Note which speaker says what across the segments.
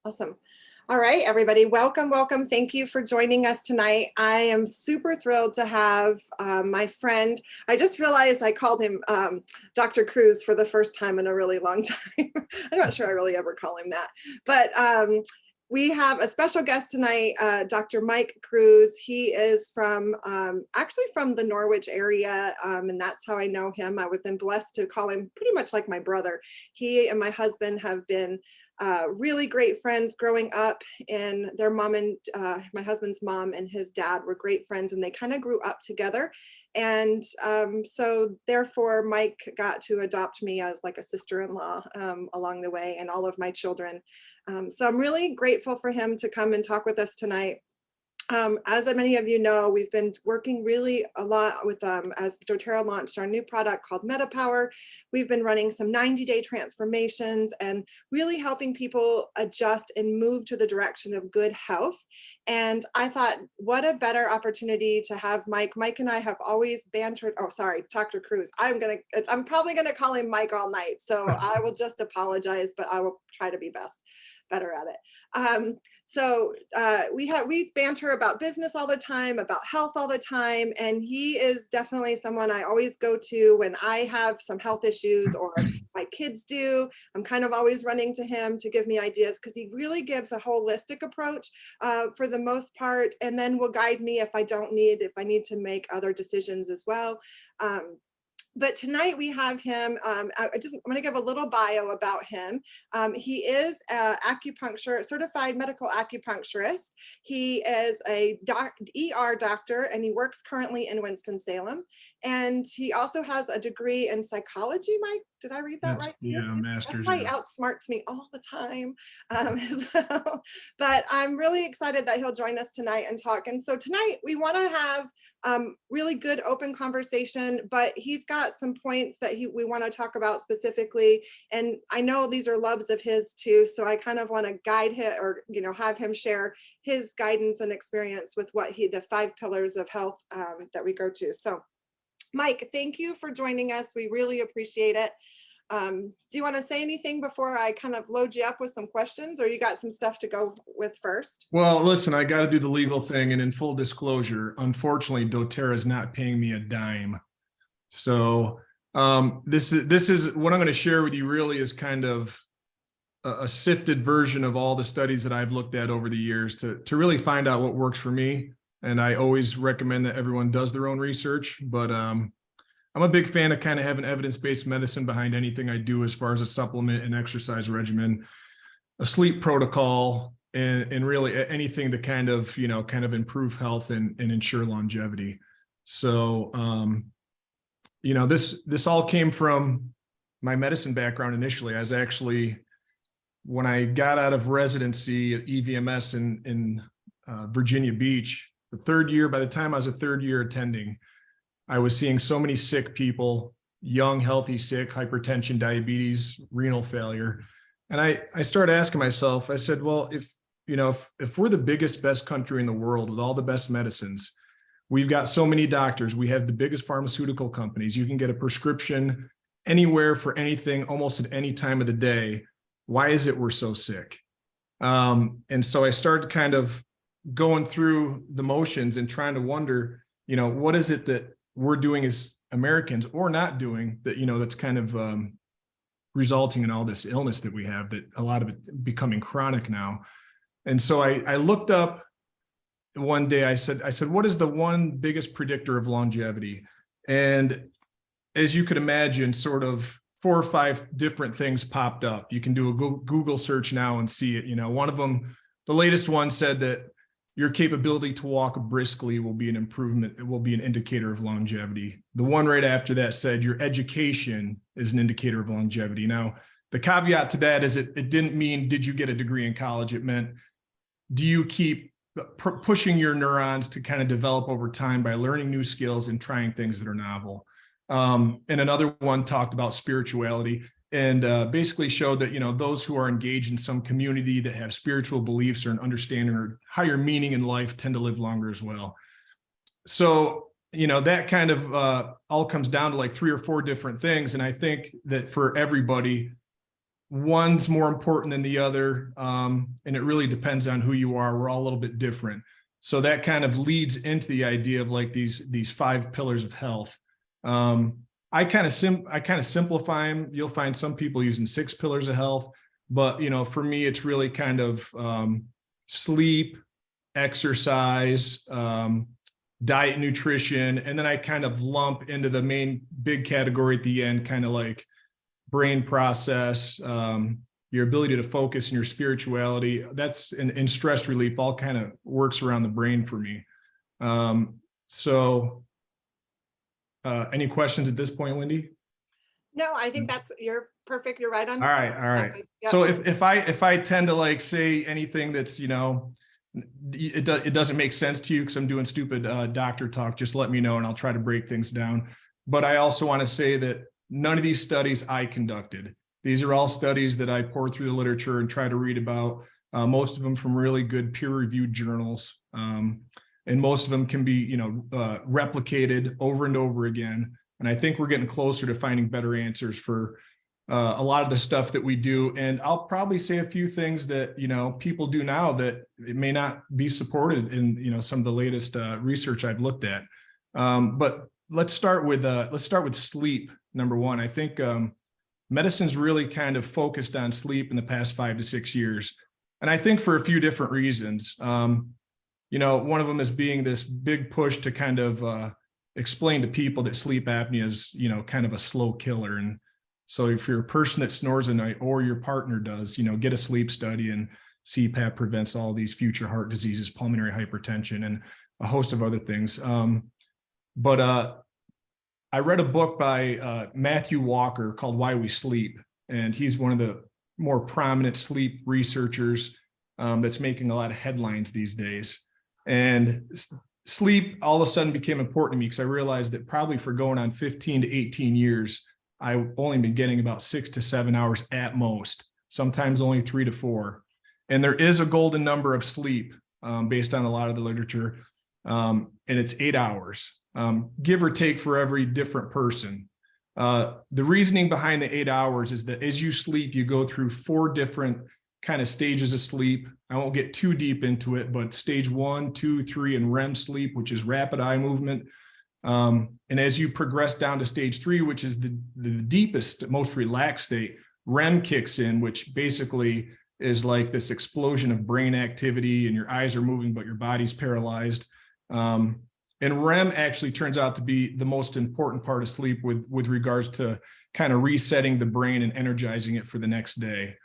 Speaker 1: Awesome. All right, everybody, welcome, welcome. Thank you for joining us tonight. I am super thrilled to have my friend. I just realized I called him Dr. Cruz for the first time in a really long time. I'm not sure I really ever call him that, but we have a special guest tonight, Dr. Mike Cruz. He is from actually from the Norwich area, and that's how I know him. I've been blessed to call him pretty much like my brother. He and my husband have been really great friends growing up, and their mom and my husband's mom and his dad were great friends, and they kind of grew up together. And so therefore Mike got to adopt me as like a sister-in-law along the way, and all of my children. So I'm really grateful for him to come and talk with us tonight. As many of you know, we've been working really a lot with as doTERRA launched our new product called MetaPower. We've been running some 90-day transformations and really helping people adjust and move to the direction of good health. And I thought, what a better opportunity to have Mike. Mike and I have always bantered. Oh, sorry, Dr. Cruz. I'm probably gonna call him Mike all night, so I will just apologize, but I will try to be better at it. So we banter about business all the time, about health all the time, and he is definitely someone I always go to when I have some health issues or my kids do. I'm kind of always running to him to give me ideas, because he really gives a holistic approach for the most part, and then will guide me if I need to make other decisions as well. But tonight we have him. I'm going to give a little bio about him. He is an certified medical acupuncturist. He is a ER doctor, and he works currently in Winston-Salem. And he also has a degree in psychology. Mike, did I read that right?
Speaker 2: Yeah, master's.
Speaker 1: That's why he outsmarts me all the time as well. But I'm really excited that he'll join us tonight and talk. And so tonight we want to have really good open conversation, but he's got some points that we want to talk about specifically. And I know these are loves of his too, so I kind of want to guide him, or have him share his guidance and experience with the 5 pillars of health that we go to. So Mike, thank you for joining us. We really appreciate it. Do you want to say anything before I kind of load you up with some questions, or you got some stuff to go with first?
Speaker 2: Well, listen, I got to do the legal thing, and in full disclosure, unfortunately, doTERRA is not paying me a dime. So this is what I'm going to share with you. Really, is kind of a sifted version of all the studies that I've looked at over the years to really find out what works for me. And I always recommend that everyone does their own research, but I'm a big fan of kind of having evidence-based medicine behind anything I do, as far as a supplement and exercise regimen, a sleep protocol, and really anything to kind of improve health and ensure longevity. So, this all came from my medicine background initially. I was actually, when I got out of residency at EVMS in Virginia Beach, by the time I was a third year attending, I was seeing so many sick people, young, healthy, sick, hypertension, diabetes, renal failure. And I started asking myself, I said, well, if we're the biggest, best country in the world with all the best medicines, we've got so many doctors, we have the biggest pharmaceutical companies, you can get a prescription anywhere for anything, almost at any time of the day. Why is it we're so sick? And so I started kind of going through the motions and trying to wonder, what is it that we're doing as Americans, or not doing, that, that's kind of resulting in all this illness that we have, that a lot of it becoming chronic now. And so I looked up one day, I said, what is the one biggest predictor of longevity? And as you could imagine, sort of 4 or 5 different things popped up. You can do a Google search now and see it. One of them, the latest one, said that your capability to walk briskly will be an improvement. It will be an indicator of longevity. The one right after that said your education is an indicator of longevity. Now, the caveat to that is it didn't mean, did you get a degree in college? It meant, do you keep pushing your neurons to kind of develop over time by learning new skills and trying things that are novel? And another one talked about spirituality, and basically showed that, those who are engaged in some community that have spiritual beliefs or an understanding or higher meaning in life tend to live longer as well. So, that kind of all comes down to like 3 or 4 different things. And I think that for everybody, one's more important than the other. And it really depends on who you are. We're all a little bit different. So that kind of leads into the idea of like these 5 pillars of health. I kind of simplify them. You'll find some people using 6 pillars of health, but for me, it's really kind of sleep, exercise, diet, nutrition, and then I kind of lump into the main big category at the end, kind of like brain process, your ability to focus, and your spirituality. That's in stress relief, all kind of works around the brain for me. Any questions at this point, Wendy?
Speaker 1: No, I think you're perfect. You're right on.
Speaker 2: All right.
Speaker 1: Yep.
Speaker 2: So if I tend to like say anything that's it doesn't make sense to you because I'm doing stupid doctor talk, just let me know and I'll try to break things down. But I also want to say that none of these studies I conducted. These are all studies that I poured through the literature and try to read about. Most of them from really good peer-reviewed journals, and most of them can be replicated over and over again. And I think we're getting closer to finding better answers for a lot of the stuff that we do. And I'll probably say a few things that people do now that it may not be supported in some of the latest research I've looked at. But let's start with sleep. Number one, I think medicine's really kind of focused on sleep in the past 5 to 6 years, and I think for a few different reasons. One of them is being this big push to kind of explain to people that sleep apnea is kind of a slow killer. And so if you're a person that snores at night or your partner does, get a sleep study, and CPAP prevents all these future heart diseases, pulmonary hypertension, and a host of other things. But I read a book by Matthew Walker called Why We Sleep, and he's one of the more prominent sleep researchers that's making a lot of headlines these days. And sleep all of a sudden became important to me because I realized that probably for going on 15 to 18 years, I've only been getting about 6 to 7 hours at most, sometimes only 3 to 4. And there is a golden number of sleep based on a lot of the literature, and it's 8 hours, give or take for every different person. The reasoning behind the 8 hours is that as you sleep, you go through 4 different kind of stages of sleep. I won't get too deep into it, but stage 1, 2, 3, and REM sleep, which is rapid eye movement. And as you progress down to stage 3, which is the deepest, most relaxed state, REM kicks in, which basically is like this explosion of brain activity, and your eyes are moving, but your body's paralyzed. And REM actually turns out to be the most important part of sleep with regards to kind of resetting the brain and energizing it for the next day.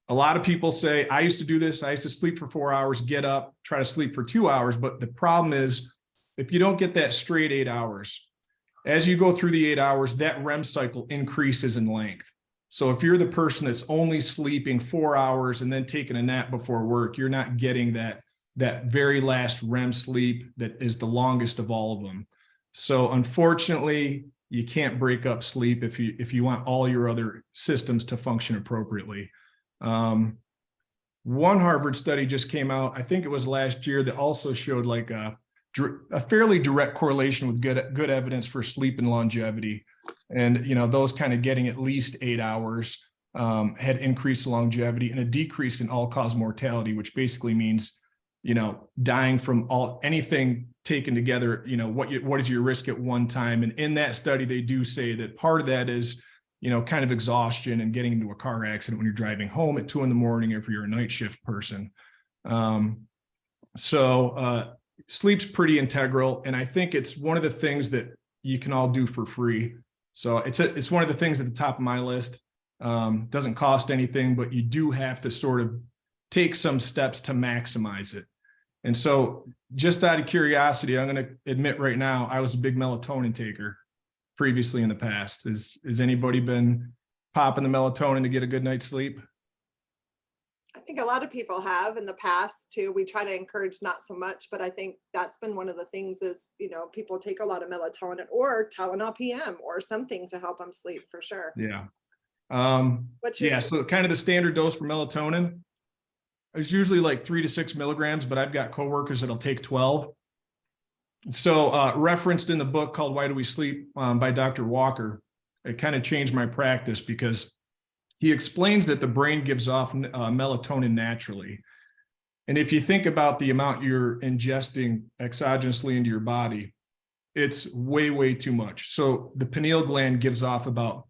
Speaker 2: A lot of people say, I used to do this. I used to sleep for 4 hours, get up, try to sleep for 2 hours. But the problem is, if you don't get that straight 8 hours, as you go through the 8 hours, that REM cycle increases in length. So if you're the person that's only sleeping 4 hours and then taking a nap before work, you're not getting that very last REM sleep that is the longest of all of them. So unfortunately, you can't break up sleep if you want all your other systems to function appropriately. One Harvard study just came out, I think it was last year, that also showed like a fairly direct correlation with good evidence for sleep and longevity. And those kind of getting at least 8 hours had increased longevity and a decrease in all-cause mortality, which basically means dying from anything taken together. What is your risk at one time? And in that study, they do say that part of that is kind of exhaustion and getting into a car accident when you're driving home at 2 a.m. if you're a night shift person. So sleep's pretty integral, and I think it's one of the things that you can all do for free. So it's one of the things at the top of my list. Doesn't cost anything, but you do have to sort of take some steps to maximize it. And so just out of curiosity, I'm going to admit right now, I was a big melatonin taker previously in the past. Has anybody been popping the melatonin to get a good night's sleep?
Speaker 1: I think a lot of people have in the past too. We try to encourage not so much, but I think that's been one of the things is, people take a lot of melatonin or Tylenol PM or something to help them sleep for sure.
Speaker 2: Yeah. So kind of the standard dose for melatonin is usually like 3 to 6 milligrams, but I've got coworkers that'll take 12. So referenced in the book called Why Do We Sleep by Dr. Walker, it kind of changed my practice because he explains that the brain gives off melatonin naturally. And if you think about the amount you're ingesting exogenously into your body, it's way, way too much. So the pineal gland gives off about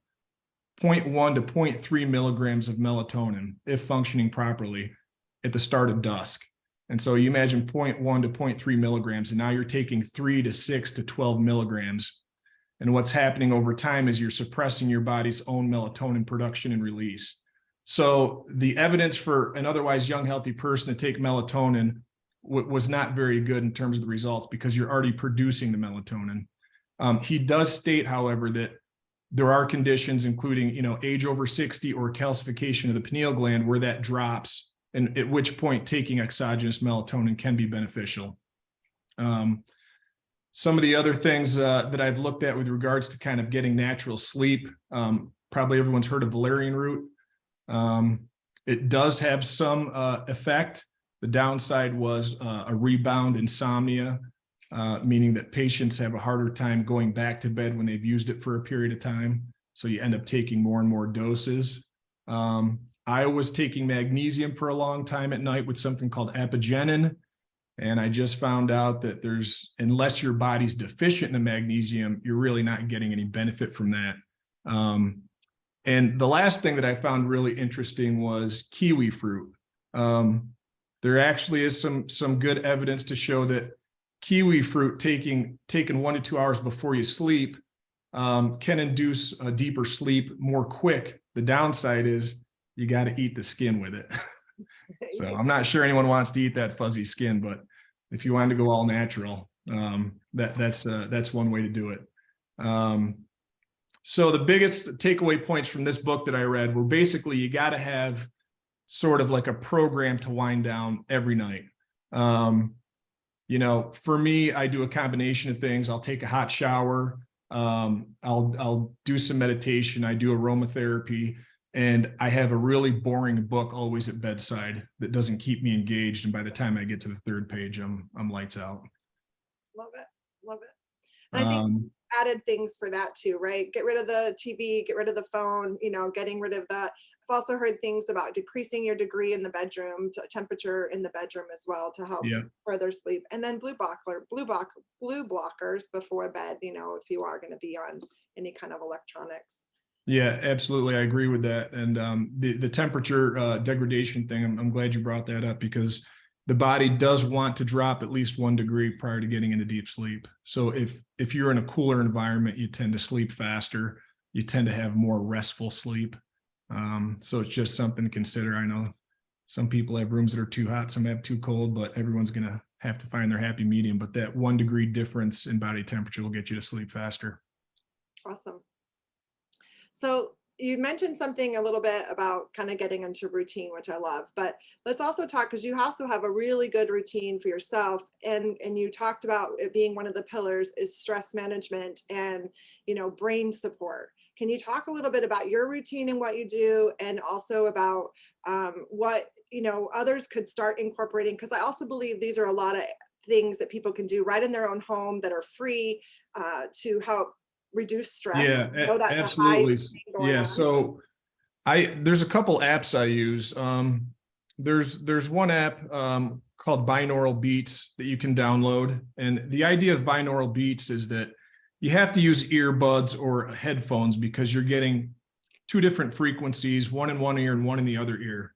Speaker 2: 0.1 to 0.3 milligrams of melatonin, if functioning properly, at the start of dusk. And so you imagine 0.1 to 0.3 milligrams, and now you're taking 3 to 6 to 12 milligrams. And what's happening over time is you're suppressing your body's own melatonin production and release. So the evidence for an otherwise young, healthy person to take melatonin was not very good in terms of the results, because you're already producing the melatonin. He does state, however, that there are conditions, including, age over 60 or calcification of the pineal gland, where that drops, and at which point taking exogenous melatonin can be beneficial. Some of the other things that I've looked at with regards to kind of getting natural sleep, probably everyone's heard of valerian root. It does have some effect. The downside was a rebound insomnia, meaning that patients have a harder time going back to bed when they've used it for a period of time. So you end up taking more and more doses. I was taking magnesium for a long time at night with something called apigenin. And I just found out that unless your body's deficient in the magnesium, you're really not getting any benefit from that. And the last thing that I found really interesting was kiwi fruit. There actually is some good evidence to show that kiwi fruit taken 1 to 2 hours before you sleep can induce a deeper sleep more quick. The downside is you got to eat the skin with it. So I'm not sure anyone wants to eat that fuzzy skin, but if you wanted to go all natural, that's one way to do it. So the biggest takeaway points from this book that I read were basically you got to have sort of like a program to wind down every night. For me, I do a combination of things. I'll take a hot shower. I'll do some meditation. I do aromatherapy. And I have a really boring book always at bedside that doesn't keep me engaged. And by the time I get to the third page, I'm lights out.
Speaker 1: Love it. Love it. And I think added things for that too, right? Get rid of the TV, get rid of the phone, getting rid of that. I've also heard things about decreasing your degree in the bedroom, temperature in the bedroom as well, to help further sleep. And then blue blockers before bed, if you are going to be on any kind of electronics.
Speaker 2: Yeah, absolutely. I agree with that. And the temperature degradation thing, I'm glad you brought that up, because the body does want to drop at least 1 degree prior to getting into deep sleep. So if you're in a cooler environment, you tend to sleep faster. You tend to have more restful sleep. So it's just something to consider. I know some people have rooms that are too hot, some have too cold, but everyone's going to have to find their happy medium. But that 1 degree difference in body temperature will get you to sleep faster.
Speaker 1: Awesome. So you mentioned something a little bit about kind of getting into routine, which I love, but let's also talk, because you also have a really good routine for yourself. And you talked about it being one of the pillars is stress management and, brain support. Can you talk a little bit about your routine and what you do, and also about what, others could start incorporating? Because I also believe these are a lot of things that people can do right in their own home that are free to help reduce stress.
Speaker 2: Yeah, absolutely. Yeah. So there's a couple apps I use. There's one app called Binaural Beats that you can download. And the idea of binaural beats is that you have to use earbuds or headphones because you're getting 2 different frequencies, one in one ear and one in the other ear.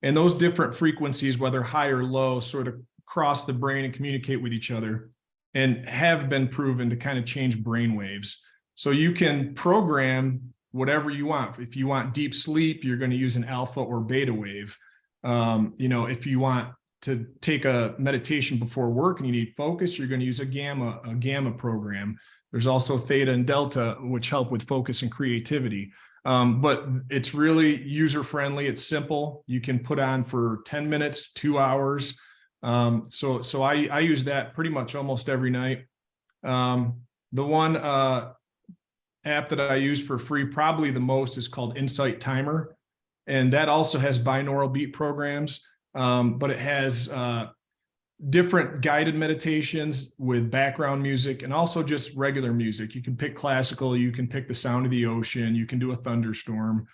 Speaker 2: And those different frequencies, whether high or low, sort of cross the brain and communicate with each other, and have been proven to kind of change brain waves. So you can program whatever you want. If you want deep sleep, you're going to use an alpha or beta wave. If you want to take a meditation before work and you need focus, you're going to use a gamma program. There's also theta and delta, which help with focus and creativity. But it's really user-friendly. It's simple. You can put on for 10 minutes, 2 hours. So I use that pretty much almost every night. The one app that I use for free, probably the most, is called Insight Timer. And that also has binaural beat programs, but it has different guided meditations with background music and also just regular music. You can pick classical, you can pick the sound of the ocean, you can do a thunderstorm.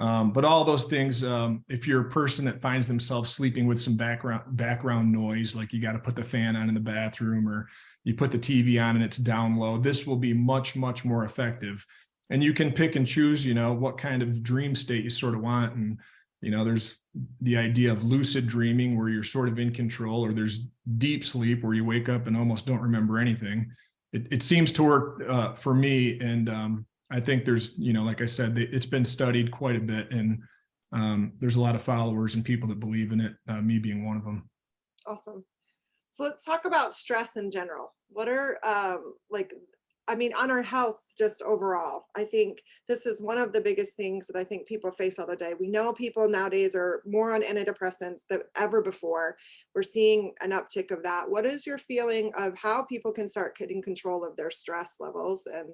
Speaker 2: But all those things, if you're a person that finds themselves sleeping with some background noise, like you got to put the fan on in the bathroom or you put the TV on and it's down low, this will be much, much more effective. And you can pick and choose, what kind of dream state you sort of want. And, there's the idea of lucid dreaming where you're sort of in control, or there's deep sleep where you wake up and almost don't remember anything. It seems to work for me. And I think there's, like I said, it's been studied quite a bit, and there's a lot of followers and people that believe in it, me being one of them.
Speaker 1: Awesome. So let's talk about stress in general. What are on our health just overall? I think this is one of the biggest things that I think people face all the day. We know people nowadays are more on antidepressants than ever before. We're seeing an uptick of that. What is your feeling of how people can start getting control of their stress levels? And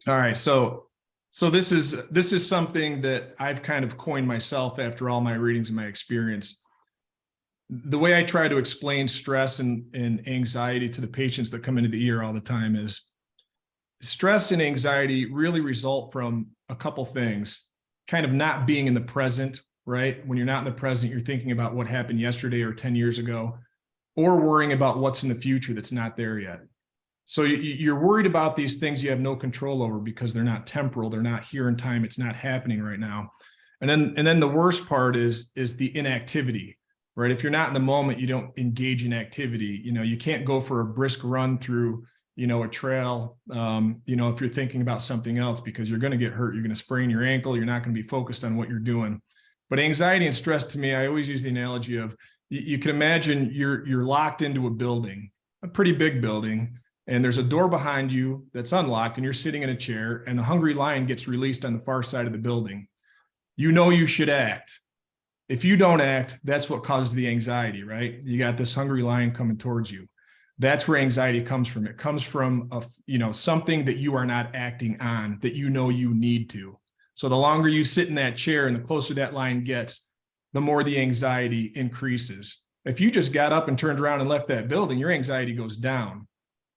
Speaker 2: all right, so this is something that I've kind of coined myself after all my readings and my experience. The way I try to explain stress and anxiety to the patients that come into the ER all the time is stress and anxiety really result from a couple things, kind of not being in the present, right? When you're not in the present, you're thinking about what happened yesterday or 10 years ago, or worrying about what's in the future that's not there yet. So you're worried about these things you have no control over because they're not temporal, they're not here in time, it's not happening right now. And then the worst part is the inactivity, right? If you're not in the moment, you don't engage in activity. You can't go for a brisk run through, a trail, if you're thinking about something else, because you're going to get hurt, you're going to sprain your ankle, you're not going to be focused on what you're doing. But anxiety and stress, to me, I always use the analogy of, you can imagine you're locked into a building, a pretty big building, and there's a door behind you that's unlocked, and you're sitting in a chair, and the hungry lion gets released on the far side of the building. You should act. If you don't act, that's what causes the anxiety, right? You got this hungry lion coming towards you. That's where anxiety comes from. It comes from something that you are not acting on, that you need to. So the longer you sit in that chair and the closer that lion gets, the more the anxiety increases. If you just got up and turned around and left that building, your anxiety goes down.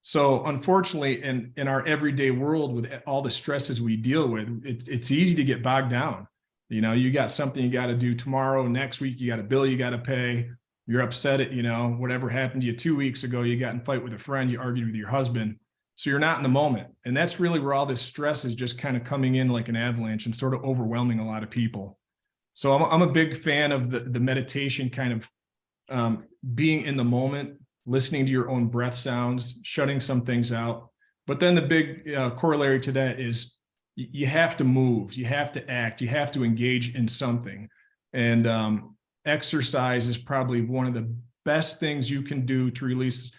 Speaker 2: So unfortunately, in our everyday world, with all the stresses we deal with, it's easy to get bogged down. You got something you got to do tomorrow, next week, you got a bill you got to pay. You're upset at, whatever happened to you 2 weeks ago, you got in a fight with a friend, you argued with your husband. So you're not in the moment. And that's really where all this stress is just kind of coming in like an avalanche and sort of overwhelming a lot of people. So I'm a big fan of the meditation kind of being in the moment, listening to your own breath sounds, shutting some things out. But then the big corollary to that is you have to move, you have to act, you have to engage in something. And exercise is probably one of the best things you can do to release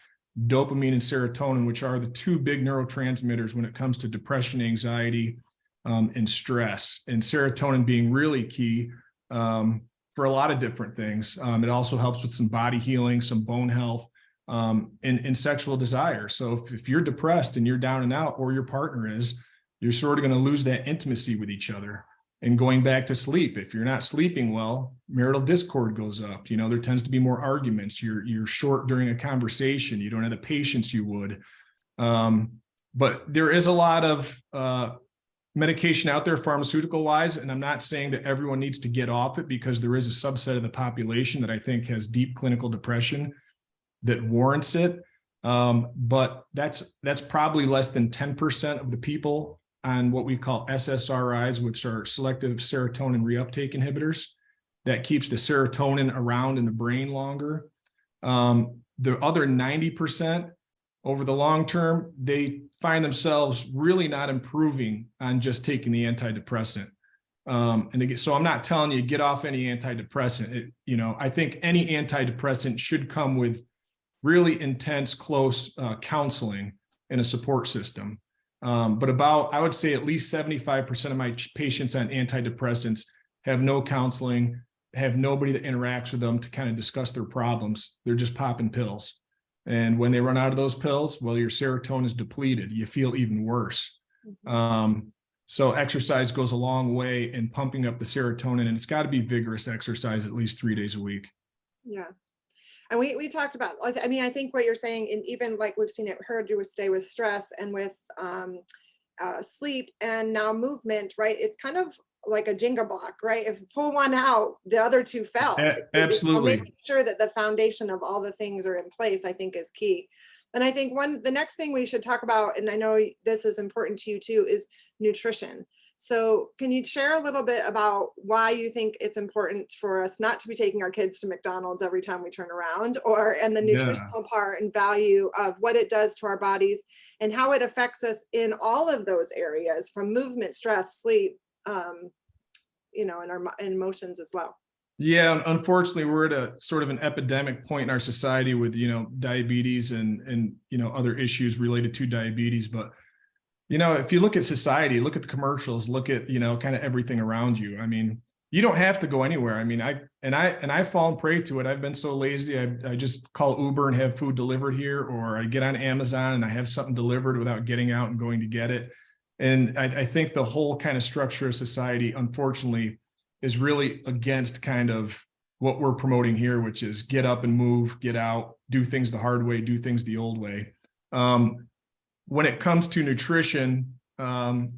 Speaker 2: dopamine and serotonin, which are the two big neurotransmitters when it comes to depression, anxiety, and stress. And serotonin being really key for a lot of different things. It also helps with some body healing, some bone health, and sexual desire. So if you're depressed and you're down and out, or your partner is, you're sort of going to lose that intimacy with each other. And going back to sleep, if you're not sleeping well, marital discord goes up. There tends to be more arguments. You're short during a conversation. You don't have the patience you would. But there is a lot of medication out there, pharmaceutical wise, and I'm not saying that everyone needs to get off it, because there is a subset of the population that I think has deep clinical depression that warrants it. But that's probably less than 10% of the people on what we call SSRIs, which are selective serotonin reuptake inhibitors, that keeps the serotonin around in the brain longer. The other 90%, over the long term, they find themselves really not improving on just taking the antidepressant. So I'm not telling you get off any antidepressant. I think any antidepressant should come with really intense, close counseling and a support system. But I would say at least 75% of my patients on antidepressants have no counseling, have nobody that interacts with them to kind of discuss their problems. They're just popping pills. And when they run out of those pills, well, your serotonin is depleted. You feel even worse. So exercise goes a long way in pumping up the serotonin, and it's got to be vigorous exercise at least 3 days a week.
Speaker 1: Yeah. And we talked about, I think what you're saying, and even like we've seen it heard with stay with stress and with sleep and now movement, right? It's kind of like a Jenga block, right? If you pull one out, the other two fell.
Speaker 2: Absolutely.
Speaker 1: Making sure that the foundation of all the things are in place, I think, is key. And I think the next thing we should talk about, and I know this is important to you too, is nutrition. So can you share a little bit about why you think it's important for us not to be taking our kids to McDonald's every time we turn around, and the
Speaker 2: Yeah.
Speaker 1: nutritional part and value of what it does to our bodies and how it affects us in all of those areas, from movement, stress, sleep, and our emotions as well.
Speaker 2: Yeah, unfortunately, we're at a sort of an epidemic point in our society with, diabetes and other issues related to diabetes. But, if you look at society, look at the commercials, look at, kind of everything around you. I mean, you don't have to go anywhere. I mean, I've fallen prey to it. I've been so lazy. I just call Uber and have food delivered here, or I get on Amazon and I have something delivered without getting out and going to get it. And I think the whole kind of structure of society, unfortunately, is really against kind of what we're promoting here, which is get up and move, get out, do things the hard way, do things the old way. When it comes to nutrition,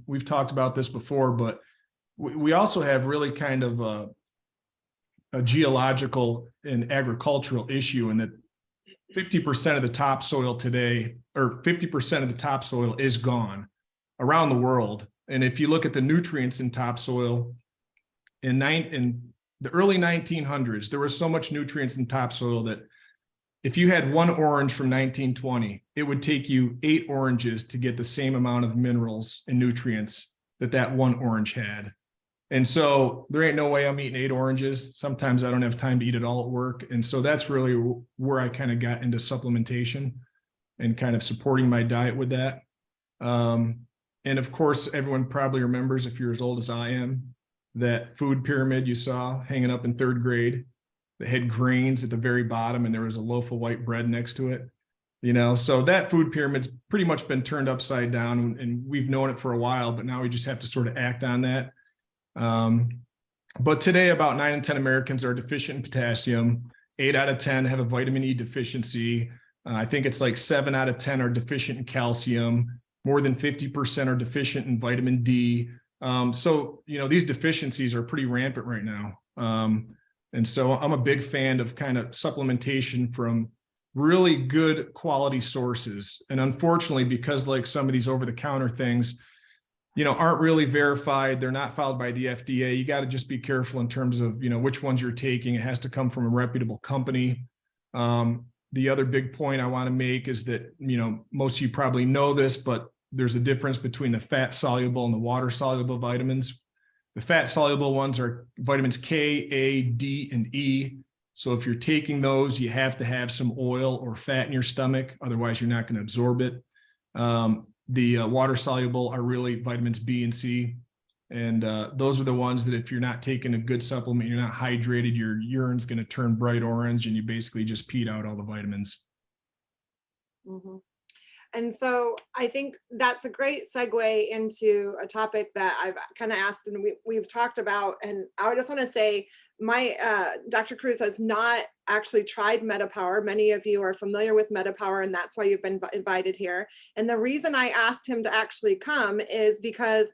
Speaker 2: we've talked about this before, but we also have really kind of a geological and agricultural issue in that 50% of the topsoil today, or 50% of the topsoil is gone around the world. And if you look at the nutrients in topsoil, in the early 1900s, there was so much nutrients in topsoil that if you had one orange from 1920, it would take you 8 oranges to get the same amount of minerals and nutrients that one orange had. And so there ain't no way I'm eating 8 oranges. Sometimes I don't have time to eat it all at work. And so that's really where I kind of got into supplementation and kind of supporting my diet with that. And of course, everyone probably remembers, if you're as old as I am, that food pyramid you saw hanging up in 3rd grade that had grains at the very bottom and there was a loaf of white bread next to it. So that food pyramid's pretty much been turned upside down, and we've known it for a while, but now we just have to sort of act on that. But today about 9 in 10 Americans are deficient in potassium. 8 out of 10 have a vitamin E deficiency. I think it's like 7 out of 10 are deficient in calcium. More than 50% are deficient in vitamin D. So, these deficiencies are pretty rampant right now. And so I'm a big fan of kind of supplementation from really good quality sources. And unfortunately, because like some of these over-the-counter things, aren't really verified, they're not followed by the FDA. You got to just be careful in terms of, which ones you're taking. It has to come from a reputable company. The other big point I want to make is that, most of you probably know this, but there's a difference between the fat soluble and the water soluble vitamins. The fat soluble ones are vitamins K, A, D, and E. So if you're taking those, you have to have some oil or fat in your stomach. Otherwise, you're not going to absorb it. The water soluble are really vitamins B and C. And those are the ones that if you're not taking a good supplement, you're not hydrated, your urine's going to turn bright orange and you basically just peed out all the vitamins.
Speaker 1: Mm-hmm. And so I think that's a great segue into a topic that I've kind of asked and we've talked about. And I just want to say Dr. Cruz has not actually tried MetaPower. Many of you are familiar with MetaPower, and that's why you've been invited here. And the reason I asked him to actually come is because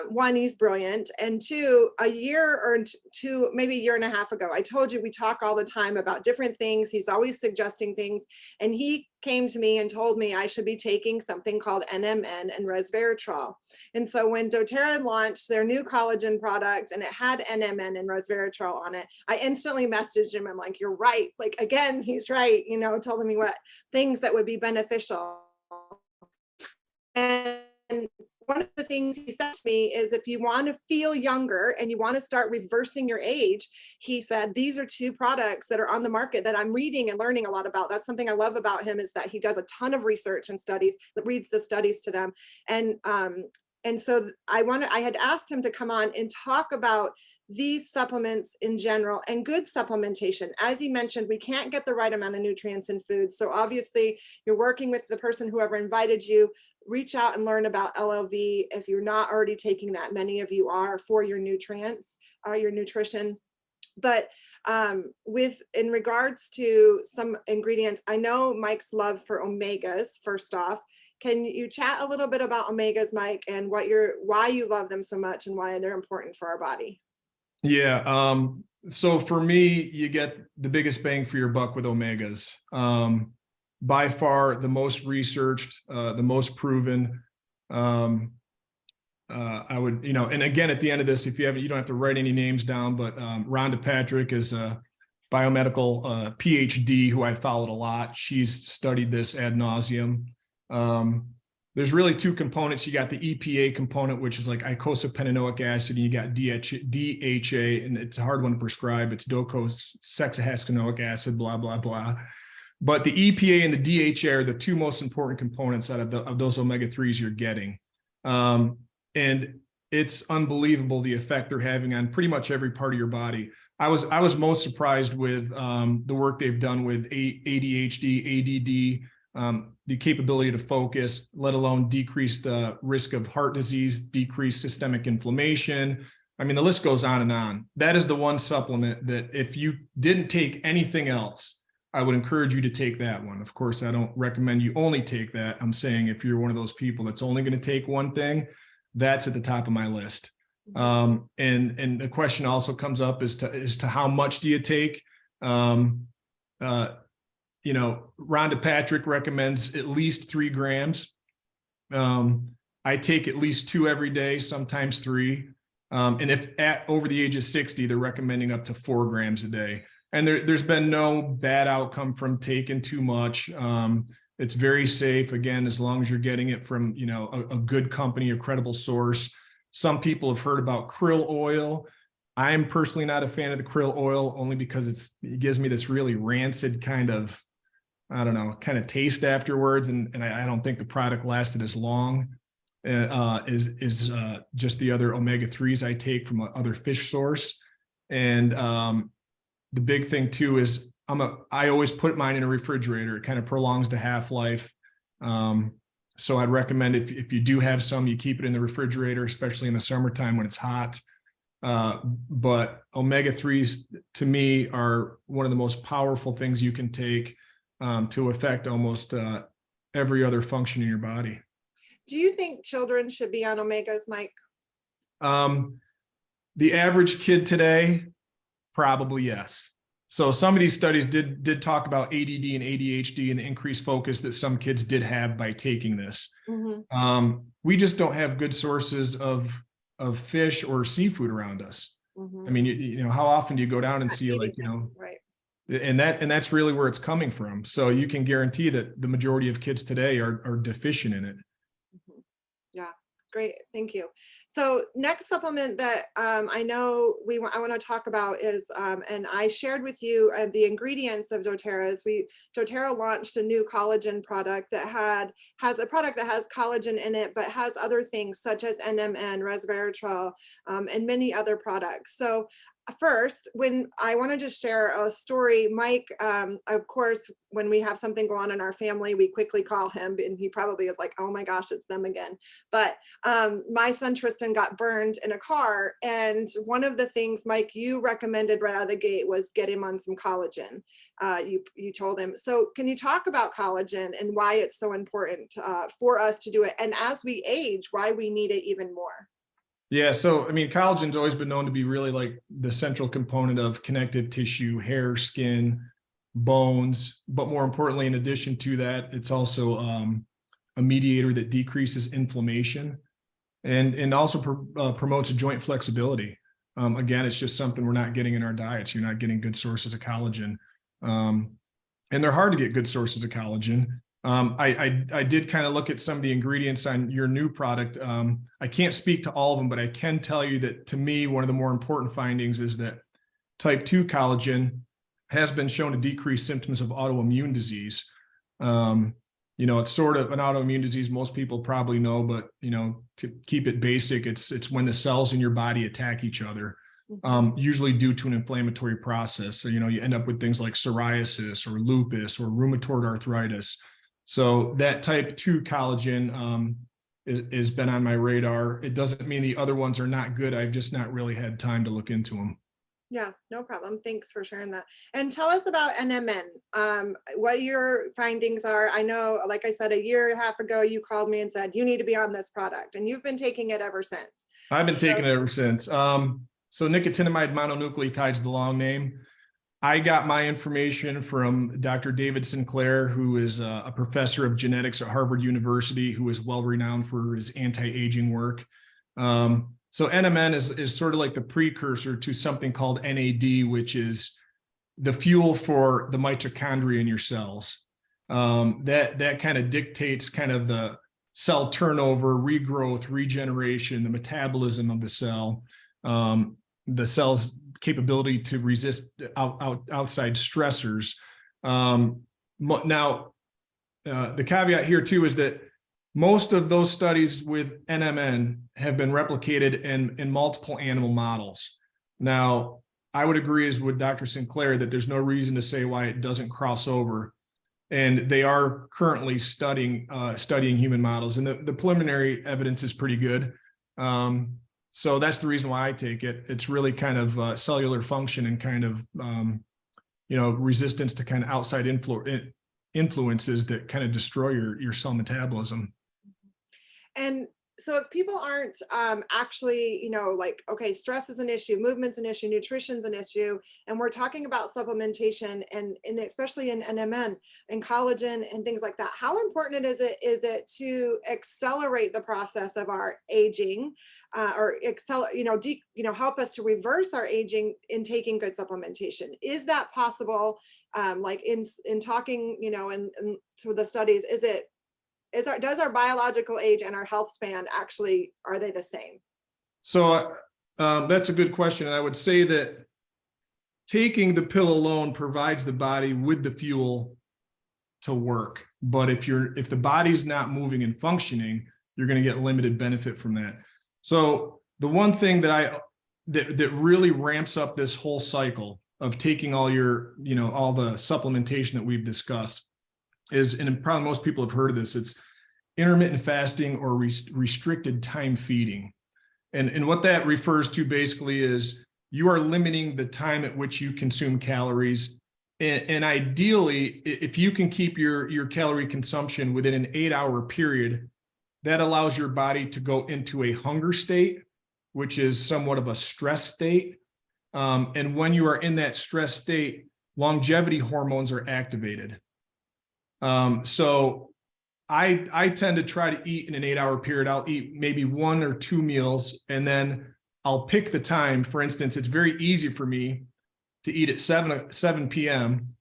Speaker 1: one, he's brilliant, and two, a year or two, maybe a year and a half ago, I told you we talk all the time about different things. He's always suggesting things, and he came to me and told me I should be taking something called NMN and resveratrol. And so when doTERRA launched their new collagen product and it had NMN and resveratrol on it, I instantly messaged him. I'm like, you're right. Like, again, he's right, telling me what things that would be beneficial. And one of the things he said to me is, if you want to feel younger and you want to start reversing your age, he said, these are 2 products that are on the market that I'm reading and learning a lot about. That's something I love about him, is that he does a ton of research and studies, that reads the studies to them. And so I had asked him to come on and talk about these supplements in general and good supplementation. As he mentioned, we can't get the right amount of nutrients in food. So obviously you're working with the person, whoever invited you, reach out and learn about LLV. If you're not already taking that, many of you are, for your nutrients, your nutrition. But in regards to some ingredients, I know Mike's love for omegas, first off. Can you chat a little bit about omegas, Mike, and why you love them so much and why they're important for our body?
Speaker 2: Yeah. So for me, you get the biggest bang for your buck with omegas. By far the most researched, the most proven. I would, and again, at the end of this, if you haven't, you don't have to write any names down, but Rhonda Patrick is a biomedical PhD who I followed a lot. She's studied this ad nauseum. There's really two components. You got the EPA component, which is like icosapentaenoic acid, and you got DHA, and it's a hard one to prescribe. It's docosahexaenoic acid, blah, blah, blah. But the EPA and the DHA are the two most important components out of those omega-3s you're getting. And it's unbelievable the effect they're having on pretty much every part of your body. I was most surprised with the work they've done with ADHD, ADD, the capability to focus, let alone decreased risk of heart disease, decreased systemic inflammation. I mean, the list goes on and on. That is the one supplement that if you didn't take anything else, I would encourage you to take that one. Of course, I don't recommend you only take that. I'm saying if you're one of those people that's only going to take one thing, that's at the top of my list. And the question also comes up as to how much do you take? Rhonda Patrick recommends at least 3 grams. I take at least 2 every day, sometimes 3. And if over the age of 60, they're recommending up to 4 grams a day. And there's been no bad outcome from taking too much. It's very safe, again, as long as you're getting it from, a good company, a credible source. Some people have heard about krill oil. I'm personally not a fan of the krill oil, only because it gives me this really rancid kind of, taste afterwards. And I don't think the product lasted as long as just the other omega-3s I take from other fish source. And the big thing too is I always put mine in a refrigerator. It kind of prolongs the half-life. So I'd recommend if you do have some, you keep it in the refrigerator, especially in the summertime when it's hot. But omega-3s to me are one of the most powerful things you can take to affect almost every other function in your body.
Speaker 1: Do you think children should be on omegas, Mike?
Speaker 2: The average kid today, probably yes. So some of these studies did talk about ADD and ADHD and the increased focus that some kids did have by taking this. Mm-hmm. We just don't have good sources of fish or seafood around us. Mm-hmm. I mean, how often do you go down and see
Speaker 1: right.
Speaker 2: And that's really where it's coming from. So you can guarantee that the majority of kids today are deficient in it.
Speaker 1: Mm-hmm. Yeah, great. Thank you. So next supplement that I know I want to talk about is, and I shared with you the ingredients of doTERRA's. doTERRA launched a new collagen product that has a product that has collagen in it, but has other things such as NMN, resveratrol, and many other products. So first, when I want to just share a story, Mike, of course, when we have something go on in our family, we quickly call him, and he probably is like, oh my gosh, it's them again. But my son Tristan got burned in a car, and one of the things, Mike, you recommended right out of the gate was get him on some collagen. You told him. So can you talk about collagen and why it's so important for us to do it, and as we age, why we need it even more?
Speaker 2: Yeah. So, I mean, collagen's always been known to be really like the central component of connective tissue, hair, skin, bones. But more importantly, in addition to that, it's also a mediator that decreases inflammation and also promotes joint flexibility. Again, it's just something we're not getting in our diets. You're not getting good sources of collagen. And they're hard to get good sources of collagen. I did kind of look at some of the ingredients on your new product. I can't speak to all of them, but I can tell you that to me, one of the more important findings is that type 2 collagen has been shown to decrease symptoms of autoimmune disease. It's sort of an autoimmune disease most people probably know, but to keep it basic, it's when the cells in your body attack each other, usually due to an inflammatory process. So, you end up with things like psoriasis or lupus or rheumatoid arthritis. So that type 2 collagen has been on my radar. It doesn't mean the other ones are not good. I've just not really had time to look into them.
Speaker 1: Yeah, no problem. Thanks for sharing that. And tell us about NMN, what your findings are. I know, like I said, a year and a half ago, you called me and said, you need to be on this product, and you've been taking it ever since.
Speaker 2: I've been
Speaker 1: So,
Speaker 2: taking it ever since. So nicotinamide mononucleotides is the long name. I got my information from Dr. David Sinclair, who is a professor of genetics at Harvard University, who is well renowned for his anti-aging work. So NMN is sort of like the precursor to something called NAD, which is the fuel for the mitochondria in your cells. That kind of dictates kind of the cell turnover, regrowth, regeneration, the metabolism of the cell, the cell's capability to resist outside stressors. Now, the caveat here too is that most of those studies with NMN have been replicated in multiple animal models. Now, I would agree as with Dr. Sinclair that there's no reason to say why it doesn't cross over. And they are currently studying human models, and the preliminary evidence is pretty good. So that's the reason why I take it. It's really kind of cellular function and kind of resistance to kind of outside influences that kind of destroy your cell metabolism.
Speaker 1: and so if people aren't actually, like, okay, stress is an issue, movement's an issue, nutrition's an issue, and we're talking about supplementation and especially in NMN and collagen and things like that, how important is it to accelerate the process of our aging, or help us to reverse our aging in taking good supplementation? Is that possible? Like in talking, and through the studies, does our biological age and our health span actually, are they the same?
Speaker 2: So that's a good question. And I would say that taking the pill alone provides the body with the fuel to work. But if the body's not moving and functioning, you're going to get limited benefit from that. So the one thing that really ramps up this whole cycle of taking all all the supplementation that we've discussed is, and probably most people have heard of this, it's intermittent fasting or restricted time feeding. And what that refers to basically is you are limiting the time at which you consume calories. And ideally, if you can keep your calorie consumption within an 8-hour period, that allows your body to go into a hunger state, which is somewhat of a stress state. And when you are in that stress state, longevity hormones are activated. So I tend to try to eat in an 8-hour period. I'll eat maybe 1 or 2 meals, and then I'll pick the time. For instance, it's very easy for me to eat at 7 p.m.,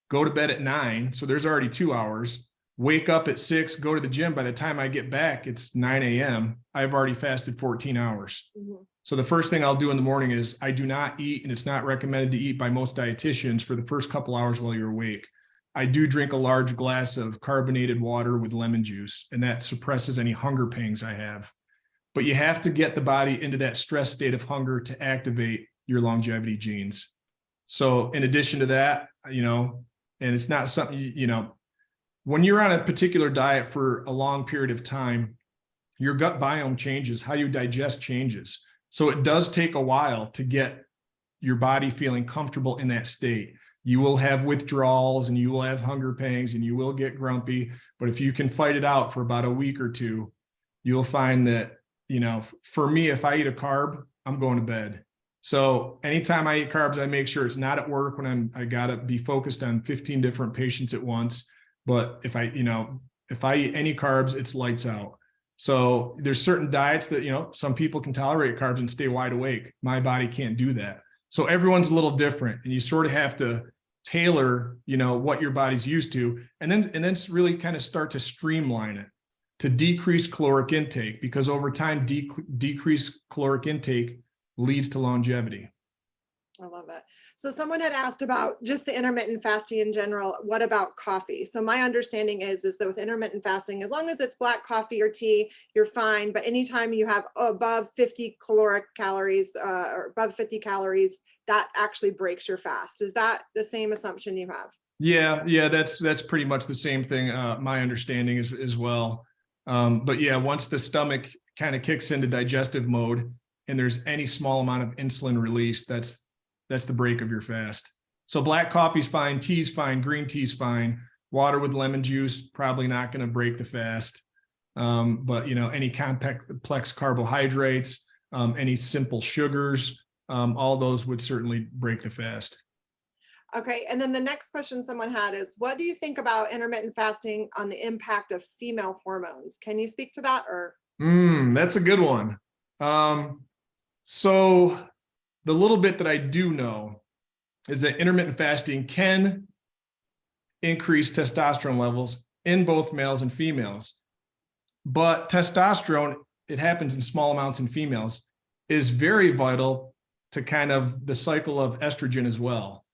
Speaker 2: go to bed at 9. So there's already 2 hours, wake up at 6, go to the gym. By the time I get back, it's 9 a.m. I've already fasted 14 hours. Mm-hmm. So the first thing I'll do in the morning is I do not eat, and it's not recommended to eat by most dietitians for the first couple hours while you're awake. I do drink a large glass of carbonated water with lemon juice, and that suppresses any hunger pangs I have. But you have to get the body into that stress state of hunger to activate your longevity genes. So in addition to that, and it's not something, when you're on a particular diet for a long period of time, your gut biome changes, how you digest changes. So it does take a while to get your body feeling comfortable in that state. You will have withdrawals and you will have hunger pangs and you will get grumpy. But if you can fight it out for about a week or two, you'll find that, for me, if I eat a carb, I'm going to bed. So anytime I eat carbs, I make sure it's not at work when I got to be focused on 15 different patients at once. But if I eat any carbs, it's lights out. So there's certain diets that, some people can tolerate carbs and stay wide awake. My body can't do that. So everyone's a little different, and you sort of have to tailor, what your body's used to, and then really kind of start to streamline it to decrease caloric intake, because over time, decreased caloric intake leads to longevity.
Speaker 1: I love it. So someone had asked about just the intermittent fasting in general. What about coffee? So my understanding is that with intermittent fasting, as long as it's black coffee or tea, you're fine. But anytime you have above 50 calories, or above 50 calories, that actually breaks your fast. Is that the same assumption you have?
Speaker 2: Yeah, that's pretty much the same thing. My understanding is as well. But yeah, once the stomach kind of kicks into digestive mode and there's any small amount of insulin released, that's that's the break of your fast. So black coffee's fine, tea's fine, green tea's fine. Water with lemon juice, probably not going to break the fast. But any complex carbohydrates, any simple sugars, all those would certainly break the fast.
Speaker 1: Okay, and then the next question someone had is, what do you think about intermittent fasting on the impact of female hormones? Can you speak to that? Or
Speaker 2: That's a good one. So the little bit that I do know is that intermittent fasting can increase testosterone levels in both males and females. But testosterone, it happens in small amounts in females, is very vital to kind of the cycle of estrogen as well.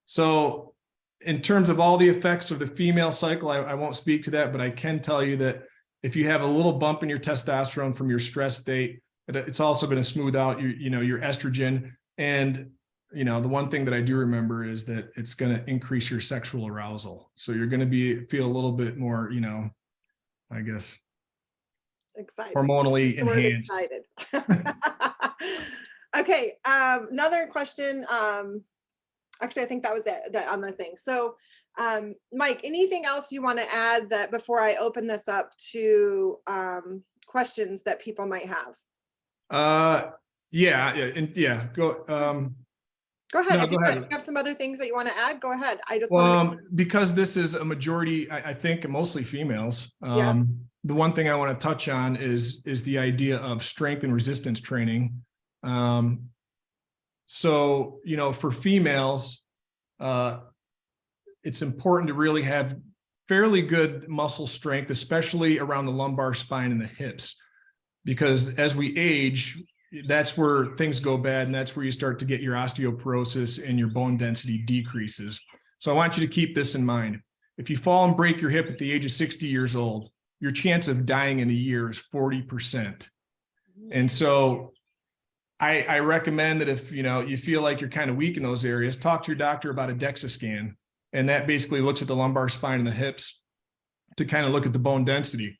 Speaker 2: So in terms of all the effects of the female cycle, I won't speak to that, but I can tell you that if you have a little bump in your testosterone from your stress state, it's also going to smooth out your estrogen. And the one thing that I do remember is that it's going to increase your sexual arousal. So you're going to feel a little bit more, I guess,
Speaker 1: excited,
Speaker 2: hormonally enhanced.
Speaker 1: Excited. Okay, another question. Actually, I think that was it on the thing. So, Mike, anything else you want to add that before I open this up to questions that people might have?
Speaker 2: Yeah. Go.
Speaker 1: Go ahead.
Speaker 2: No,
Speaker 1: if
Speaker 2: go ahead.
Speaker 1: you have some other things that you want to add, go ahead. I just
Speaker 2: because this is a majority, I think mostly females.
Speaker 1: Yeah.
Speaker 2: The one thing I want to touch on is the idea of strength and resistance training. So, for females, it's important to really have fairly good muscle strength, especially around the lumbar spine and the hips, because as we age, that's where things go bad. And that's where you start to get your osteoporosis and your bone density decreases. So I want you to keep this in mind. If you fall and break your hip at the age of 60 years old, your chance of dying in a year is 40%. And so I recommend that if you feel like you're kind of weak in those areas, talk to your doctor about a DEXA scan. And that basically looks at the lumbar spine and the hips to kind of look at the bone density.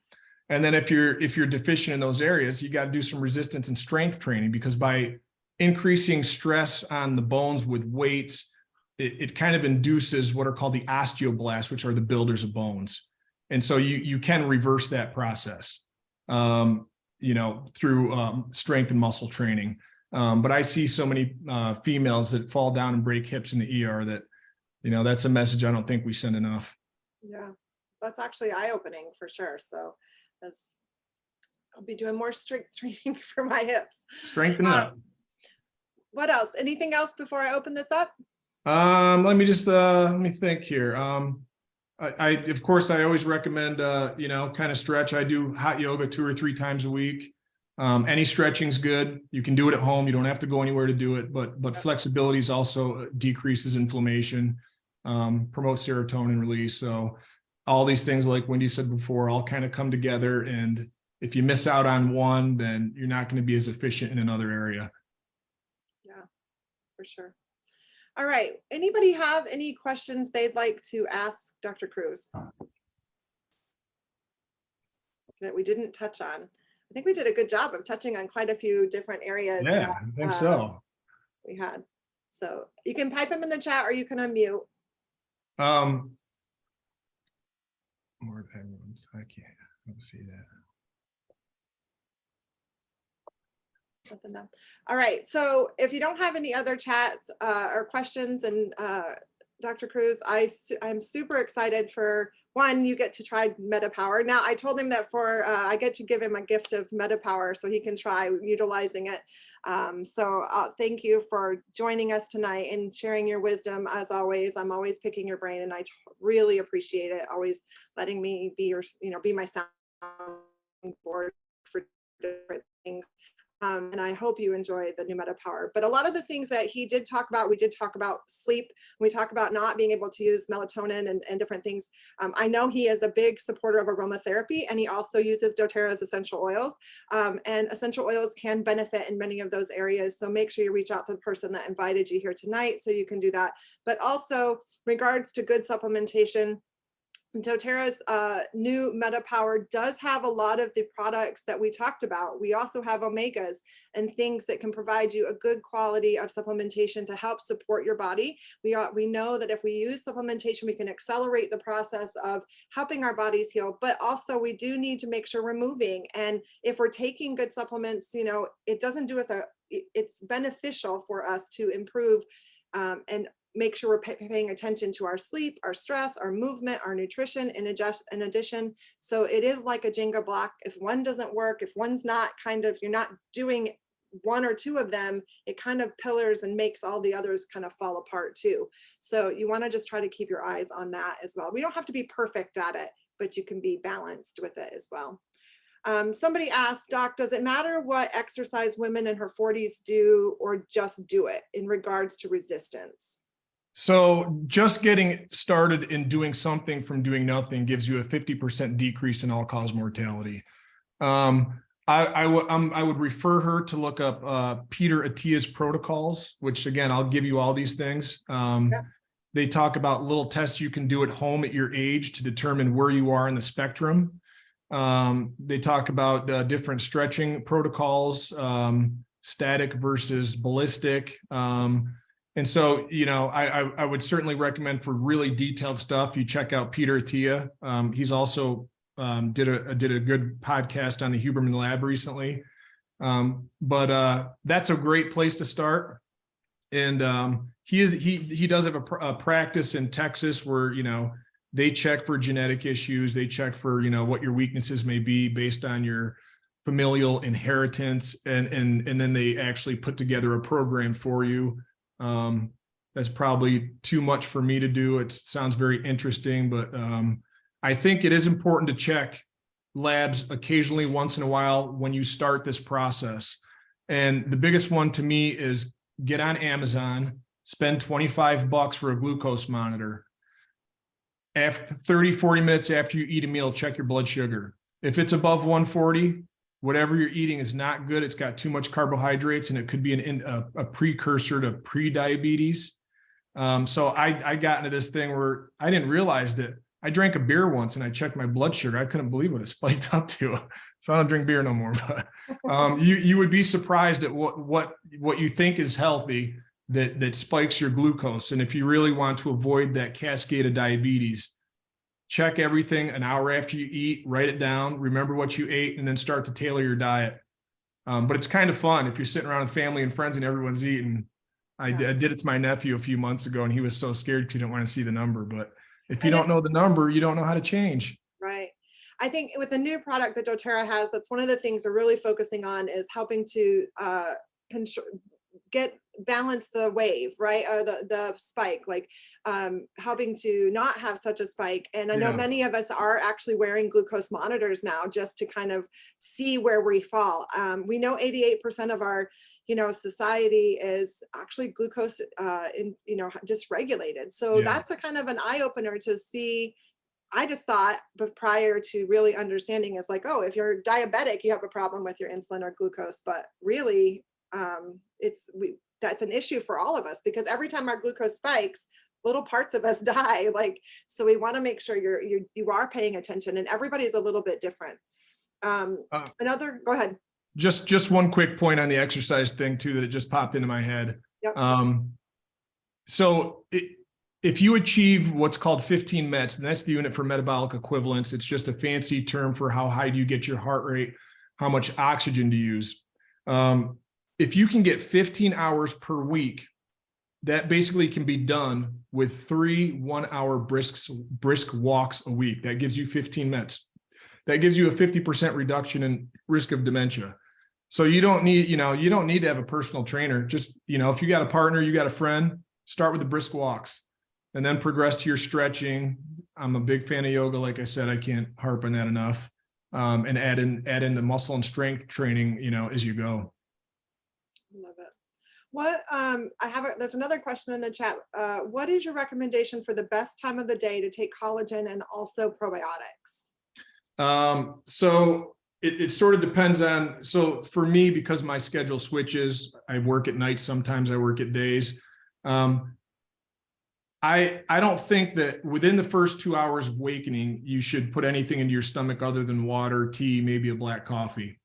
Speaker 2: And then if you're deficient in those areas, you got to do some resistance and strength training, because by increasing stress on the bones with weights, it kind of induces what are called the osteoblasts, which are the builders of bones. And so you can reverse that process, through strength and muscle training. But I see so many females that fall down and break hips in the ER that, that's a message I don't think we send enough.
Speaker 1: Yeah, that's actually eye-opening for sure. So I'll be doing more strength training for my hips.
Speaker 2: Strengthen up.
Speaker 1: What else? Anything else before I open this up?
Speaker 2: Let me think here. Of course, I always recommend, kind of stretch. I do hot yoga 2 or 3 times a week. Any stretching's good. You can do it at home. You don't have to go anywhere to do it, but flexibility is also decreases inflammation, promotes serotonin release. So all these things, like Wendy said before, all kind of come together. And if you miss out on one, then you're not going to be as efficient in another area.
Speaker 1: Yeah, for sure. All right. Anybody have any questions they'd like to ask Dr. Cruz that we didn't touch on? I think we did a good job of touching on quite a few different areas.
Speaker 2: Yeah, I think so.
Speaker 1: We had. So you can pipe them in the chat or you can unmute.
Speaker 2: More everyone's. I don't see that.
Speaker 1: All right, so if you don't have any other chats or questions, and Dr. Cruz, I'm super excited for one, you get to try MetaPower. Now I told him that I get to give him a gift of MetaPower so he can try utilizing it. So thank you for joining us tonight and sharing your wisdom. As always, I'm always picking your brain, and I really appreciate it. Always letting me be be my sounding board for different things. And I hope you enjoy the new MetaPower. But a lot of the things that he did talk about, we did talk about sleep. We talk about not being able to use melatonin and different things. I know he is a big supporter of aromatherapy, and he also uses doTERRA's essential oils. And essential oils can benefit in many of those areas. So make sure you reach out to the person that invited you here tonight so you can do that. But also, regards to good supplementation, doTERRA's new Meta Power does have a lot of the products that we talked about. We also have omegas and things that can provide you a good quality of supplementation to help support your body. We know that if we use supplementation, we can accelerate the process of helping our bodies heal, but also we do need to make sure we're moving. And if we're taking good supplements, you know, it doesn't do us it's beneficial for us to improve and make sure we're paying attention to our sleep, our stress, our movement, our nutrition in addition. So it is like a Jenga block. If one doesn't work, if one's not you're not doing one or two of them, it kind of pillars and makes all the others kind of fall apart too. So you want to just try to keep your eyes on that as well. We don't have to be perfect at it, but you can be balanced with it as well. Somebody asked, Doc, does it matter what exercise women in her 40s do or just do it in regards to resistance?
Speaker 2: So just getting started in doing something from doing nothing gives you a 50% decrease in all-cause mortality. I would refer her to look up Peter Attia's protocols, which again, I'll give you all these things. They talk about little tests you can do at home at your age to determine where you are in the spectrum. They talk about different stretching protocols, static versus ballistic. And so, you know, I would certainly recommend for really detailed stuff, you check out Peter Attia. He's also did a good podcast on the Huberman Lab recently. But that's a great place to start. And he does have a practice in Texas where, you know, they check for genetic issues. They check for, you know, what your weaknesses may be based on your familial inheritance. And then they actually put together a program for you. That's probably too much for me to do. It sounds very interesting, but I think it is important to check labs occasionally once in a while when you start this process. And the biggest one to me is get on Amazon, spend $25 for a glucose monitor. After 30, 40 minutes after you eat a meal, check your blood sugar. If it's above 140, whatever you're eating is not good. It's got too much carbohydrates and it could be a precursor to pre-diabetes. So I got into this thing where I didn't realize that I drank a beer once and I checked my blood sugar. I couldn't believe what it spiked up to. So I don't drink beer no more, but you would be surprised at what you think is healthy that spikes your glucose. And if you really want to avoid that cascade of diabetes, check everything an hour after you eat, write it down, remember what you ate, and then start to tailor your diet. But it's kind of fun if you're sitting around with family and friends and everyone's eating. I did it to my nephew a few months ago and he was so scared because he didn't want to see the number. But if you don't know the number, you don't know how to change.
Speaker 1: Right. I think with the new product that doTERRA has, that's one of the things we're really focusing on is helping to balance the wave, right? The spike, like helping to not have such a spike. And I know many of us are actually wearing glucose monitors now just to kind of see where we fall. We know 88% of our, you know, society is actually glucose, dysregulated. So that's a kind of an eye opener to see. I just thought, but prior to really understanding is like, oh, if you're diabetic, you have a problem with your insulin or glucose, but really that's an issue for all of us because every time our glucose spikes, little parts of us die. Like, so we want to make sure you are paying attention, and everybody's a little bit different. Go ahead.
Speaker 2: Just one quick point on the exercise thing too, that it just popped into my head.
Speaker 1: Yep.
Speaker 2: So if you achieve what's called 15 METs, and that's the unit for metabolic equivalence, it's just a fancy term for how high do you get your heart rate, how much oxygen to use. If you can get 15 hours per week, that basically can be done with 3 1-hour brisk walks a week. That gives you 15 METs. That gives you a 50% reduction in risk of dementia. So you don't need to have a personal trainer. Just, if you got a partner, you got a friend, start with the brisk walks and then progress to your stretching. I'm a big fan of yoga. Like I said, I can't harp on that enough. And add in the muscle and strength training, as you go.
Speaker 1: Love it. There's another question in the chat. What is your recommendation for the best time of the day to take collagen and also probiotics?
Speaker 2: So it sort of depends on, so for me, because my schedule switches, I work at night, sometimes I work at days. I I don't think that within the first 2 hours of wakening, you should put anything into your stomach other than water, tea, maybe a black coffee.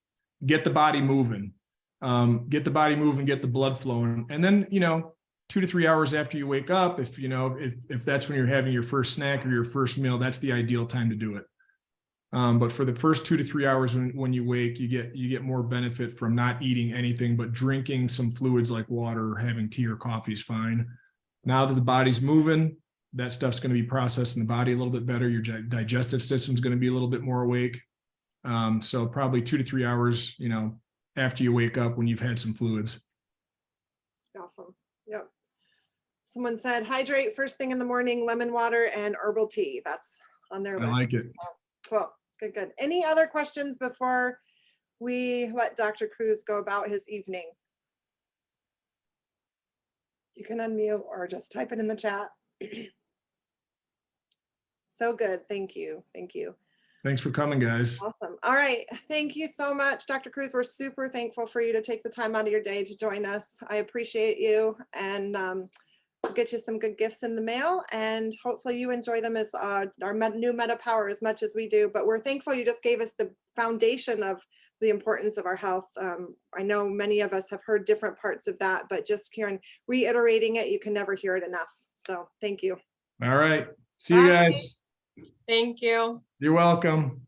Speaker 2: Get the body moving. Get the body moving, get the blood flowing. And then, 2 to 3 hours after you wake up, if that's when you're having your first snack or your first meal, that's the ideal time to do it. But for the first 2 to 3 hours when you wake, you get more benefit from not eating anything, but drinking some fluids like water or having tea or coffee is fine. Now that the body's moving, that stuff's going to be processed in the body a little bit better. Your digestive system's going to be a little bit more awake. So probably 2 to 3 hours, after you wake up when you've had some fluids.
Speaker 1: Awesome. Yep. Someone said hydrate first thing in the morning, lemon water and herbal tea. That's on their list.
Speaker 2: I like it.
Speaker 1: So, cool. Good, good. Any other questions before we let Dr. Cruz go about his evening? You can unmute or just type it in the chat. So good. Thank you. Thank you.
Speaker 2: Thanks for coming, guys.
Speaker 1: Awesome. All right. Thank you so much, Dr. Cruz. We're super thankful for you to take the time out of your day to join us. I appreciate you, and we'll get you some good gifts in the mail, and hopefully you enjoy them as our new Meta Power as much as we do. But we're thankful you just gave us the foundation of the importance of our health. I know many of us have heard different parts of that, but just reiterating it, you can never hear it enough. So thank you.
Speaker 2: All right. See you guys.
Speaker 3: Thank you.
Speaker 2: You're welcome.